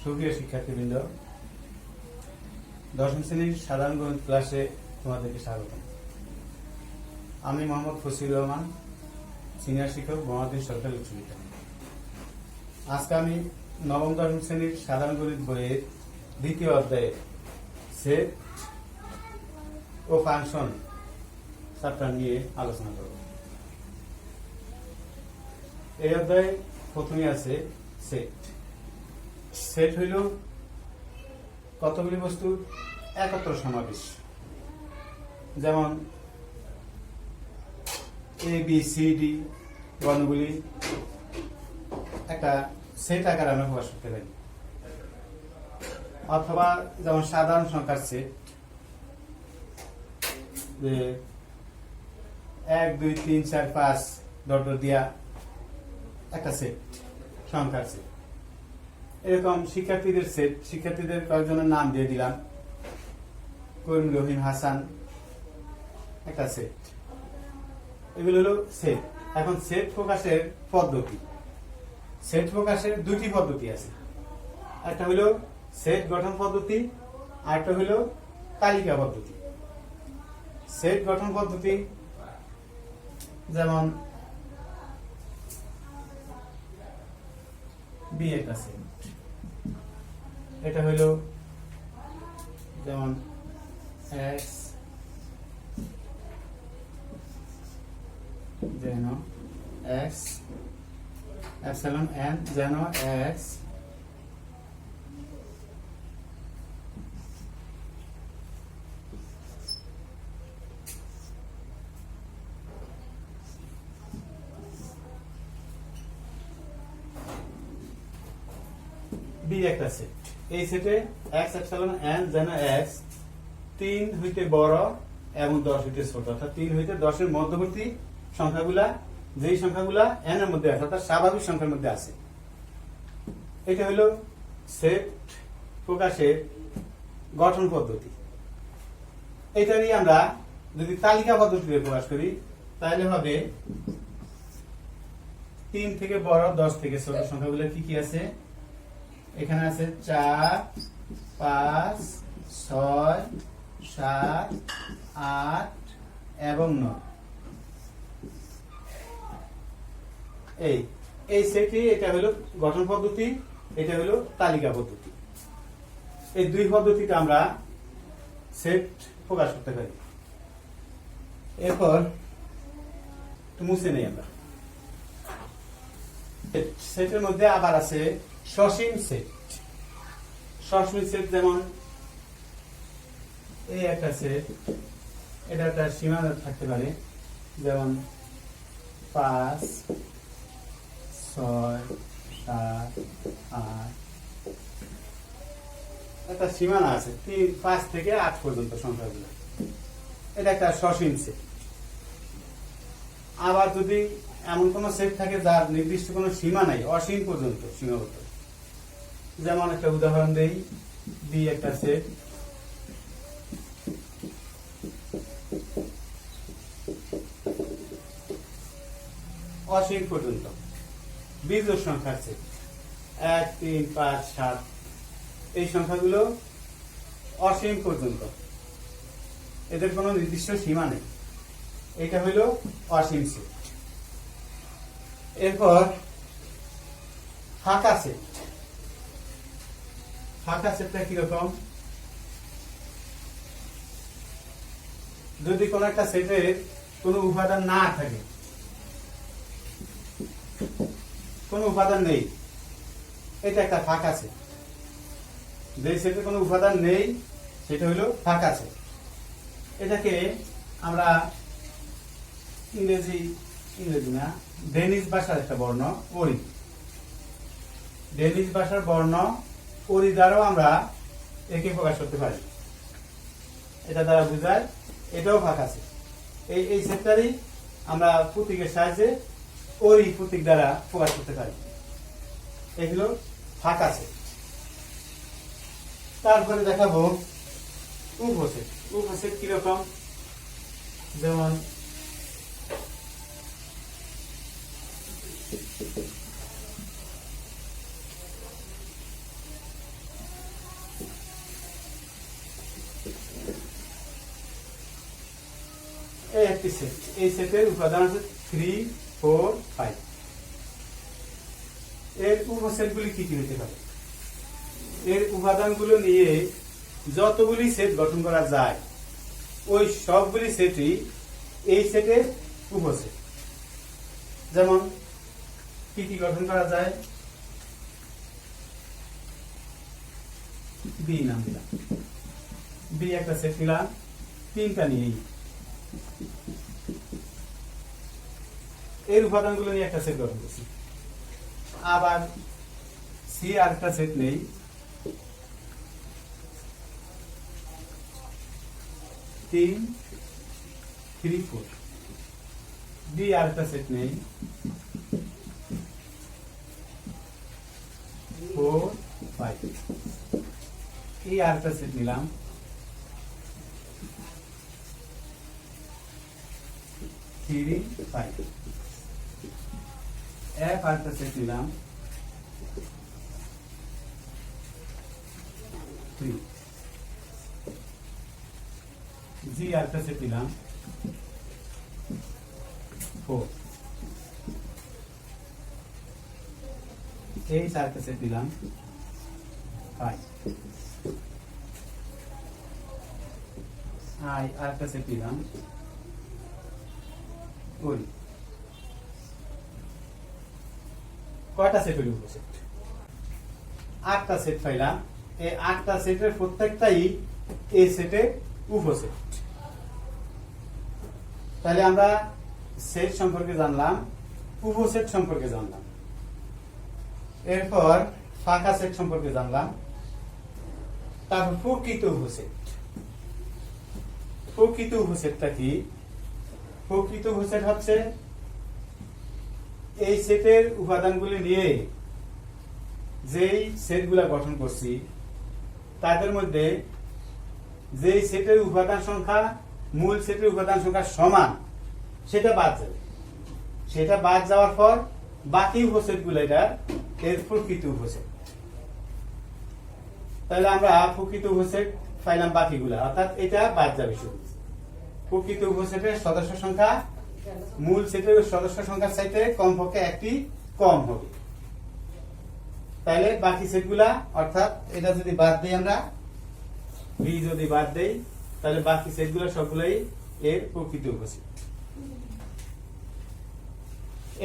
সুপ্রিয় শিক্ষার্থীবৃন্দ, দশম শ্রেণীর সাধারণ গণিত ক্লাসে তোমাদেরকে স্বাগত। আমি মোহাম্মদ ফসিলুর রহমান, সিনিয়র শিক্ষক, মহাদিন সরকারি উচ্চ বিদ্যালয়। আজকে আমি নবম দশম শ্রেণীর সাধারণ গণিত বইয়ের দ্বিতীয় অধ্যায়ে সেট ও ফাংশন চ্যাপ্টার নিয়ে আলোচনা করব। এই অধ্যায়ে প্রথমে আছে সেট। সেট হইল কতগুলি বস্তুর একত্র সমাবেশ, যেমন এ বি সি ডি বর্ণগুলি একটা সেট আকারে আমরা প্রকাশ করতে পারি, অথবা যেমন সাধারণ সংখ্যার সেট, যে 1 2 3 4 5 ডট দিয়া একটা সেট, সংখ্যার সেট। এরকম শিক্ষার্থীদের সেট, শিক্ষার্থীদের কয়েকজনের নাম দিয়ে দিলাম, করিম, রহিম, হাসান, একটা সেট। এগুলো হলো সেট। এখন সেট প্রকাশের পদ্ধতি, সেট প্রকাশের দুটি পদ্ধতি আছে। একটা হলো সেট গঠন পদ্ধতি, আর একটা হলো তালিকা পদ্ধতি। সেট গঠন পদ্ধতি যেমন বি একটা সেট, এটা হইল যেমন x যেন x এপসিলন n যেন x বি একটা সেট। এই সেটে x এপসিলন n যেন x 3 হইতে বড় এবং 10 হইতে ছোট, অর্থাৎ 3 হইতে 10 এর মধ্যবর্তী সংখ্যাগুলা, যেই সংখ্যাগুলা n এর মধ্যে আছে, অর্থাৎ স্বাভাবিক সংখ্যার মধ্যে আছে। এটা হলো সেট প্রকাশের গঠন পদ্ধতি। এটারই আমরা যদি তালিকা পদ্ধতিতে প্রকাশ করি তাহলে হবে 3 থেকে বড় 10 থেকে ছোট সংখ্যাগুলো কি কি আছে? এখানে আছে 4 5 6 7 8 এবং 9। এই সেটে এটা হলো গঠন পদ্ধতি, এটা হলো তালিকা পদ্ধতি। এই দুই পদ্ধতিতে আমরা সেট প্রকাশ করতে পারি। এরপর মুছে নেই আমরা। সেটের মধ্যে আবার আছে সসীম সেট। সসীম সেট যেমন এই একটা সেট, এটা একটা সীমা থাকতে পারে, যেমন 5 6 7 8, একটা সীমানা আছে 5 থেকে 8 পর্যন্ত সংখ্যাগুলো। এটা একটা সসীম সেট। আবার যদি এমন কোন সেট থাকে যার নির্দিষ্ট কোনো সীমা নাই, অসীম পর্যন্ত সীমাবদ্ধ, যেমন একটা উদাহরণ দেই, বি একটা সেট, অসীম পর্যন্ত বিজোড় সংখ্যার সেট 1 3 5 7, এই সংখ্যাগুলো অসীম পর্যন্ত, এদের কোনো নির্দিষ্ট সীমা নেই। এটা হইল অসীম সেট। এরপর ফাঁকা সেট। ফাঁকা সেটটা কিরকম? যদি কোন একটা সেটের কোনো উপাদান না থাকে, কোনো উপাদান নেই, এটা একটা ফাঁকা সেট। যে সেটে কোনো উপাদান নেই সেটা হলো ফাঁকা সেট। এটাকে আমরা ইংরেজি না, ডেনিশ ভাষার একটা বর্ণ ওরি, ডেনিশ ভাষার বর্ণ ওরি দ্বারাও আমরা একে প্রকাশ করতে পারি। এটা দ্বারা বোঝায় এটাও ফাঁকা সেট। এই সেটটারই আমরা প্রতীকের সাহায্যে ওরি প্রতীক দ্বারা প্রকাশ করতে পারি। এগুলো ফাঁকা সেট। তারপরে দেখাবো উপসেট। উপসেট কিরকম? যেমন এই একটি সেট, এই সেটের উপাদান আছে 3, 4, 5। এর উপসেটগুলি কি কি হতে পারে? এর উপাদানগুলো নিয়ে যতগুলি সেট গঠন করা যায় ওই সবগুলি সেটই এই সেটের উপসেট। যেমন কি কি গঠন করা যায়? বি নাম দিলাম, বি একটা সেট নিলাম, তিনটা নিয়েই এর উপাদানগুলো নিয়ে একটা সেট গঠন করছি। আবার সি আর একটা সেট নেই, 3, 3, 4। ডি আর একটা সেট নেই, 4, 5। এই আর একটা সেট নিলাম, 3, 5। এফ আর একটা সেট নিলাম, 3। জি আর একটা সেট নিলাম, 4। এইচ আর একটা সেট নিলাম, 5। আই আর একটা সেট নিলাম, 20। কয়টা সেট হইল? উপসেট 8টা সেট পাইলাম। এই 8টা সেটের প্রত্যেকটাই এই সেটের উপসেট। তাহলে আমরা সেট সম্পর্কে জানলাম, উপসেট সম্পর্কে জানলাম, এরপর ফাঁকা সেট সম্পর্কে জানলাম, তারপর প্রকৃত উপসেট। প্রকৃত উপসেটটা কি? প্রকৃত উপসেট হচ্ছে এই সেটের উপাদানগুলি নিয়ে যেই সেটগুলা গঠন করছি তাদের মধ্যে যেই সেটের উপাদান সংখ্যা মূল সেটের উপাদান সংখ্যা সমান সেটা বাদ যাবে। সেটা বাদ যাওয়ার পর বাকি উপসেটগুলো এটা এর প্রকৃত উপসেট। তাহলে আমরা প্রকৃত উপসেট পাইলাম বাকিগুলা, অর্থাৎ এটা বাদ যাবে শুধু। প্রকৃত উপসেটের সদস্য সংখ্যা মূল সেটের সদস্য সংখ্যার চাইতে কমপক্ষে একটি কম হবে। তাহলে বাকি সেটগুলা, অর্থাৎ এটা যদি বাদ দেই, আমরা বি যদি বাদ দেই, তাহলে বাকি সেটগুলো সবগুলাই এর প্রকৃত উপসেট।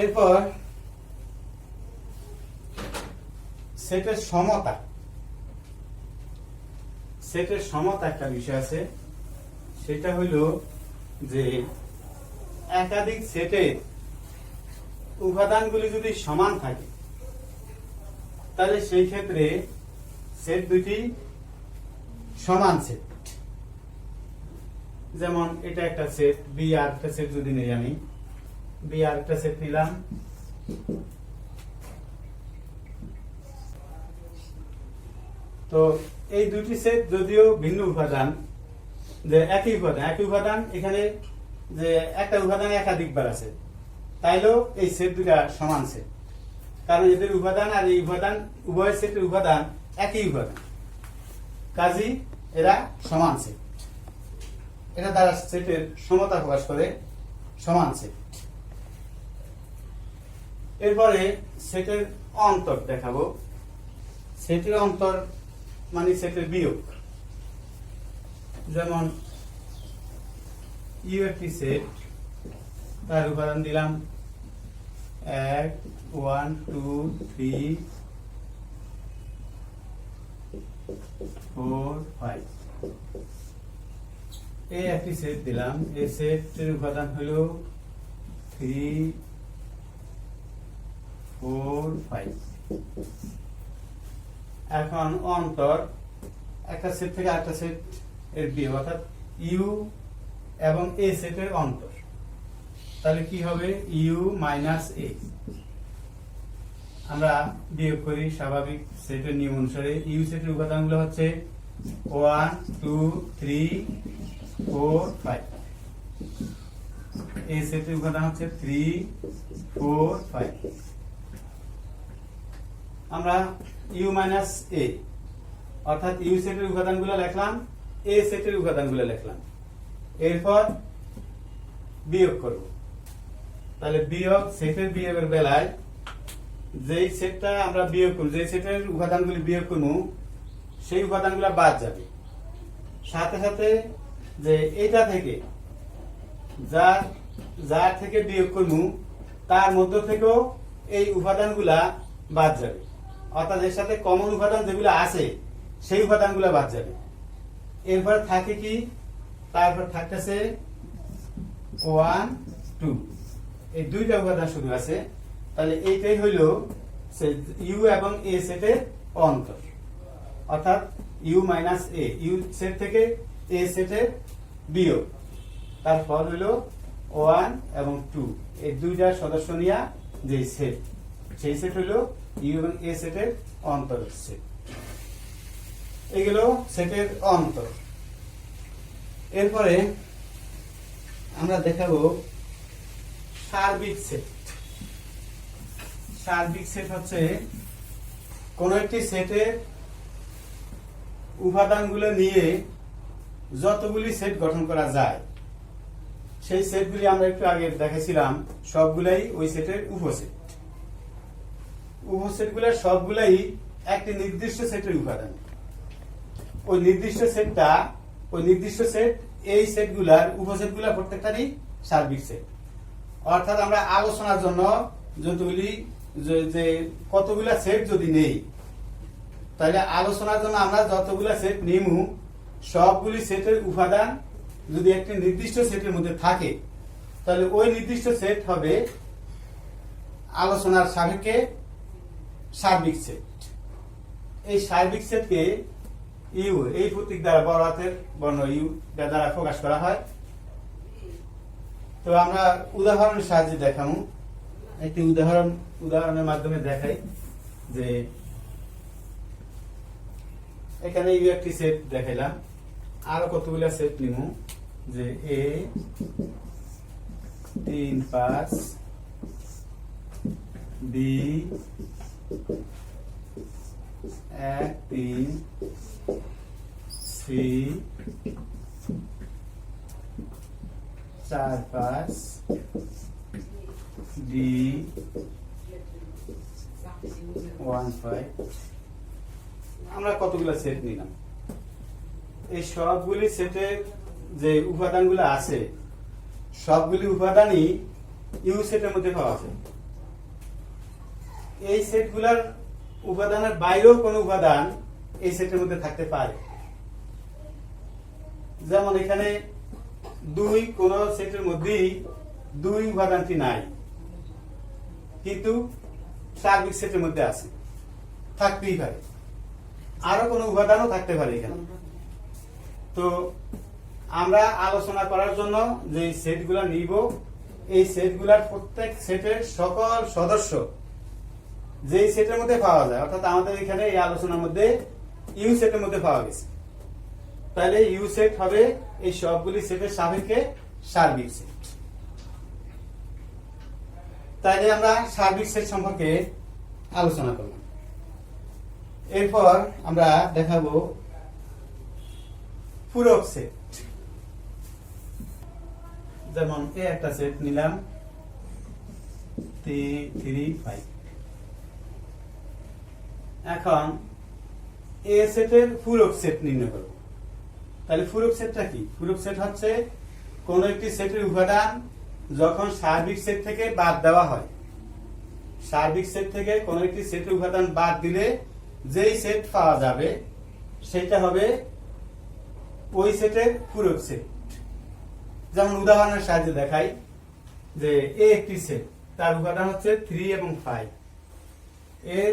এরপর সেটের সমতা। সেটের সমতা একটা বিষয় আছে, সেটা হইল যে একাধিক সেটের উপাদানগুলি যদি সমান থাকে তাহলে সেই ক্ষেত্রে সেট দুটি সমান সেট। যেমন এটা একটা সেট, বি আর একটা সেট যদি নেই, আমি বি আর একটা সেট নিলাম, তো এই দুটি সেট যদিও ভিন্ন উপাদান, যে একই উপাদান এখানে যে একটা উপাদান একাধিকবার আছে, তাইলেও এই সেট দুটা সমান সেট, কারণ এদের উপাদান আর এই উপাদান উভয় সেটের উপাদান একই উপাদান, কাজেই এরা সমান সেট। এটা দ্বারা সেটের সমতা প্রকাশ করে, সমান সেট। এরপরে সেটের অন্তর দেখাবো। সেটের অন্তর মানে সেটের বিয়োগ। যেমন ইউ একটি সেট, তার উপাদান দিলাম 1, 1, 2, 3, 4, 5। এই একটি সেট দিলাম, এই সেটের উপাদান হলো 3, 4, 5। এখন অন্তর একটা সেট থেকে আরেকটা সেট এর বিয়োগ, অর্থাৎ ইউ এবং এ সেটের অন্তর। তাহলে কি হবে? ইউ মাইনাস এ। আমরা বিয়োগ করি স্বাভাবিক সেটের নিয়ম অনুসারে। ইউ সেটের উপাদানগুলো হচ্ছে 1, 2, 3, 4, 5। এ সেটের উপাদান হচ্ছে 3, 4, 5। আমরা ইউ মাইনাস এ অর্থাৎ ইউ সেটের উপাদানগুলো লিখলাম, এ সেটের উপাদানগুলো লিখলাম, এরপর বিয়োগ করব। তাহলে বিয়োগ, সেটের বিয়োগের বেলায় যেই সেটটা আমরা বিয়োগ করব, যে সেটের উপাদানগুলি বিয়োগ করব সেই উপাদানগুলো বাদ যাবে। সাথে সাথে যে এটা থেকে যার থেকে বিয়োগ করব তার মধ্য থেকেও এই উপাদানগুলা বাদ যাবে, অর্থাৎ এর সাথে কমন উপাদান যেগুলো আছে সেই উপাদানগুলো বাদ যাবে। এরপর থাকে কি, তারপর থাকতেছে 1 2, এই দুইটা উপাদান শুধু আছে। তাহলে এইটাই হইল ইউ এবং এ সেটের অন্তর, অর্থাৎ U minus A, U set থেকে এ সেটের বিয়োগ, তার ফল হইল 1 এবং 2, এই দুইটা সদস্য নিয়ে যে সেট, সেই সেট হইল ইউ এবং এ সেটের অন্তর সেট। এগুলো সেটের অন্তর। এরপরে আমরা দেখাবো সার্বিক সেট। সার্বিক সেট হচ্ছে কোন একটি সেটের উপাদানগুলো নিয়ে যতগুলি সেট গঠন করা যায়, সেই সেটগুলি আমরা একটু আগে দেখেছিলাম, সবগুলাই ওই সেটের উপসেট। উপসেটগুলো সবগুলাই একটি নির্দিষ্ট সেটের উপাদান। ওই নির্দিষ্ট সেটটা, ওই নির্দিষ্ট সেট, এই সেটগুলার উপসেটগুলা প্রত্যেকটারই সার্বিক সেট। অর্থাৎ আমরা আলোচনার জন্য যতগুলি যে কতগুলা সেট যদি নেই, তাহলে আলোচনার জন্য আমরা যতগুলা সেট নিমু সবগুলি সেটের উপাদান যদি একটি নির্দিষ্ট সেটের মধ্যে থাকে, তাহলে ওই নির্দিষ্ট সেট হবে আলোচনার সাপেক্ষে সার্বিক সেট। এই সার্বিক সেটকে ইউ, এই প্রতীক দ্বারা, বড় হাতের বর্ণ ইউ দ্বারা প্রকাশ করা হয়। তো আমরা উদাহরণের সাহায্যে দেখাবো। একটি উদাহরণের মাধ্যমে দেখাই যে এখানে ইউ একটি সেট দেখাইলাম, আরো কতগুলো সেট নিব, যে এ 3 5, বি 1 3, সি 4 5, ডি 1 5। আমরা কতগুলো সেট নিলাম। এই সবগুলি সেটের যে উপাদানগুলো আছে, সবগুলি উপাদানই ইউ সেটের মধ্যে পাওয়া যায়। এই সেটগুলোর উপাদানের বাইরেও কোনো উপাদান এই সেটের মধ্যে থাকতে পারে। যেমন এখানে 2, কোন সেটের মধ্যেই 2 উপাদানটি নাই, কিন্তু সার্বিক সেটের মধ্যে আছে, থাকতেই পারে। আরো কোনো উপাদানও থাকতে পারে এখানে। তো আমরা আলোচনা করার জন্য যে সেটগুলো নিব, এই সেটগুলোর প্রত্যেক সেটের সকল সদস্য যেই সেটের মধ্যে পাওয়া যায়, অর্থাৎ আমাদের এখানে এই আলোচনার মধ্যে ইউ সেটের মধ্যে পাওয়া গেছে, তাহলে ইউ সেট হবে এই সবগুলি সেটের সাপেক্ষে সার্বিক সেট। তাইলে আমরা সার্বিক সেট সম্পর্কে আলোচনা করলাম। এরপর আমরা দেখাবো পূরক সেট। যেমন এ একটা সেট নিলাম 3 5। এখন এ সেটের পূরক সেট নির্ণয় করব। তাহলে পূরক সেটটা কি? পূরক সেট হচ্ছে কোন একটি সেটের উপাদান যখন সার্বিক সেট থেকে বাদ দেওয়া হয়, সার্বিক সেট থেকে কোন একটি সেটের উপাদান বাদ দিলে যেই সেট পাওয়া যাবে সেটা হবে ওই সেটের পূরক সেট। যেমন উদাহরণের সাহায্যে দেখাই, যে এ একটি সেট, তার উপাদান হচ্ছে 3 এবং 5। এর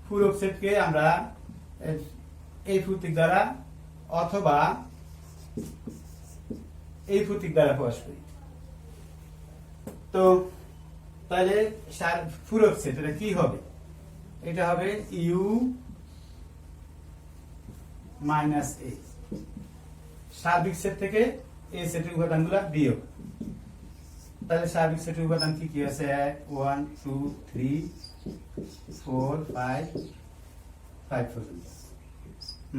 পূরক সেটকে আমরা এই প্রতীক দ্বারা অথবা এই প্রতীক দ্বারা প্রকাশ করি। তো তাহলে পূরক সেট এটা কি হবে? এটা হবে ইউ মাইনাস এ। সার্বিক সেট থেকে এই সেটের উপাদানগুলো বিয়োগ। তাহলে সার্বিক সেটের উপাদান কি কি আছে? 1 2 3 4 5 পর্যন্ত।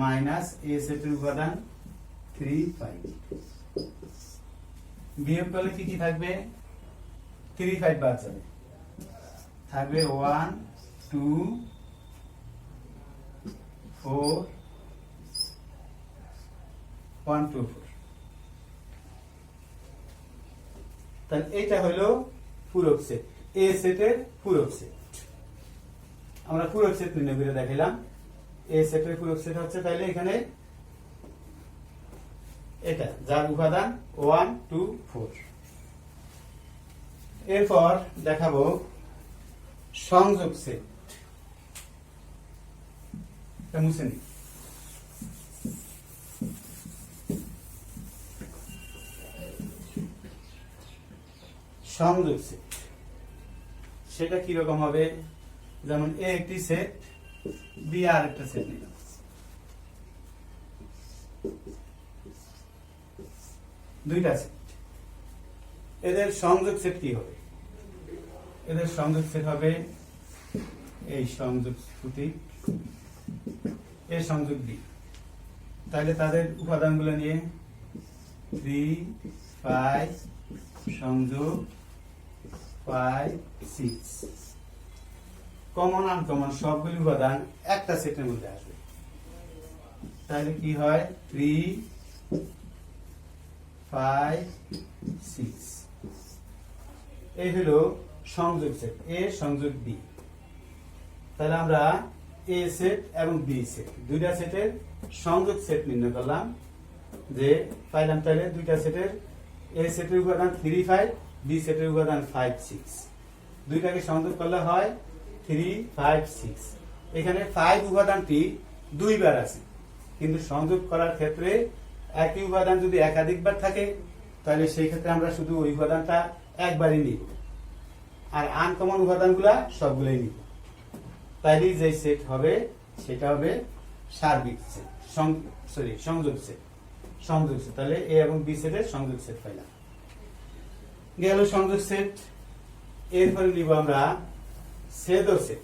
মাইনাস এ সেটের উপাদান 3 5 বিয়োগ করলে কি কি থাকবে 3 5 বাদ যাবে থাকবে 1 2 4 1 2 4 তাহলে এটা হলো পূরক সেট এ সেটের পূরক সেট আমরা পূরক সেট নির্ণয় করে দেখালাম এ সেটের পূরক সেট হচ্ছে তাহলে এখানে এটা যার উপাদান 1 2 4 এরপর দেখাবো সংযোগ সেট এটা মুছে নিই সংযোগ সেট সেটা কি রকম হবে যেমন এ একটি সেট বি আর একটা সেট নিলাম দুইটা সেট এদের সংযোগ সেট কি হবে এদের সংযোগ সেট হবে এই সংযোগ প্রতীক এর সংযোগ বি তাহলে তাদের উপাদানগুলো নিয়ে 3 5 সংযোগ 5 6 কমন আনকমন সবগুলি উপাদান একটা সেটের মধ্যে আসবে তাহলে কি হয় 3 5 6 এই হলো সংযোগ সেট এ সংযোগ বি তাহলে আমরা এ সেট এবং বি সেট দুইটা সেটের সংযোগ সেট নির্ণয় করলাম যে পাইলাম তাহলে দুইটা সেটের এ সেটের উপাদান 3 5 বি সেটের উপাদান 5 6 দুইটাকে সংযোগ করলে হয় 3 5 6 এখানে 5 উপাদানটি দুইবার আছে কিন্তু সংযোগ করার ক্ষেত্রে একই উপাদান যদি একাধিকবার থাকে তাহলে সেই ক্ষেত্রে আমরা শুধু ওই উপাদানটা একবারই নিব আর আনকমন উপাদানগুলা সবগুলোই নিব তাইলে যে সেট হবে সেটা হবে সার্বিক সেট সংযোগ সেট তাহলে এ এবং বি সেটের সংযোগ সেট পাইলাম গেল সংযোগ সেট এরপরে নিব আমরা ছেদ সেট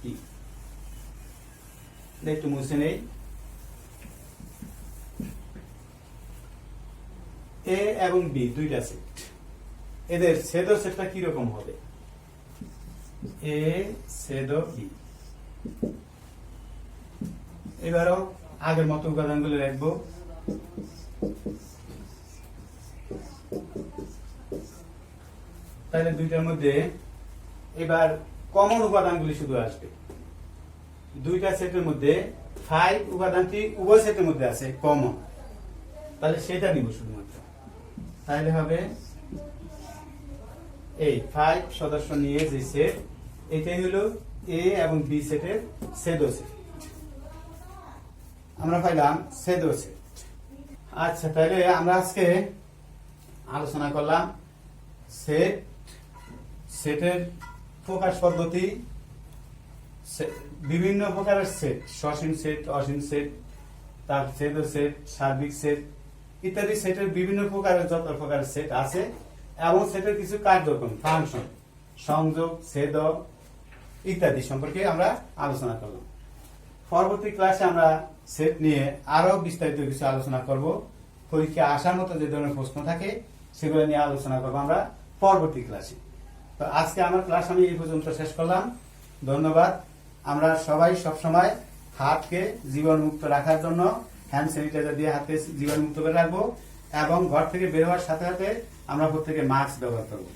কি একটু মুছে নেই এ এবং বি দুইটা সেট এদের ছেদ সেটটা কি রকম হবে এ ছেদ বি এবারও আগের মতো উপাদানগুলো রাখবো তাহলে দুইটার মধ্যে এবার কমন উপাদানগুলি শুধু আসবে দুইটা সেটের মধ্যে 5 উপাদানটি উভয় সেটের মধ্যে আছে কমন তাহলে সেটা নিব শুধুমাত্র তাহলে হবে এই 5 সদস্য নিয়ে যে সেট এটাই হলো এ এবং বি সেটের ছেদ সেট আমরা পাইলাম ছেদ সেট আচ্ছা তাহলে আমরা আজকে আলোচনা করলাম সেটের প্রকাশ পদ্ধতি বিভিন্ন প্রকারের সেট সসীম সেট অসীম সেট তার ছেদ সেট সার্বিক সেট ইত্যাদি সেটের বিভিন্ন প্রকারের যত প্রকারের সেট আছে এবং সেটের কিছু কার্যক্রম ফাংশন সংযোগ ছেদ ইত্যাদি সম্পর্কে আমরা আলোচনা করলাম পরবর্তী ক্লাসে আমরা সেট নিয়ে আরো বিস্তারিত কিছু আলোচনা করব পরীক্ষা আসার মতো যে ধরনের প্রশ্ন থাকে সেগুলো নিয়ে আলোচনা করবো আমরা পরবর্তী ক্লাসে তো আজকে আমার ক্লাস আমি এই পর্যন্ত শেষ করলাম ধন্যবাদ আমরা সবাই সবসময় হাতকে জীবাণুমুক্ত রাখার জন্য হ্যান্ড স্যানিটাইজার দিয়ে হাতকে জীবাণুমুক্ত করে রাখবো এবং ঘর থেকে বের হওয়ার সাথে সাথে আমরা প্রত্যেকে মাস্ক ব্যবহার করবো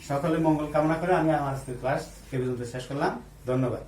সকলে মঙ্গল কামনা করে আমি আমার আজকের ক্লাস এই পর্যন্ত শেষ করলাম ধন্যবাদ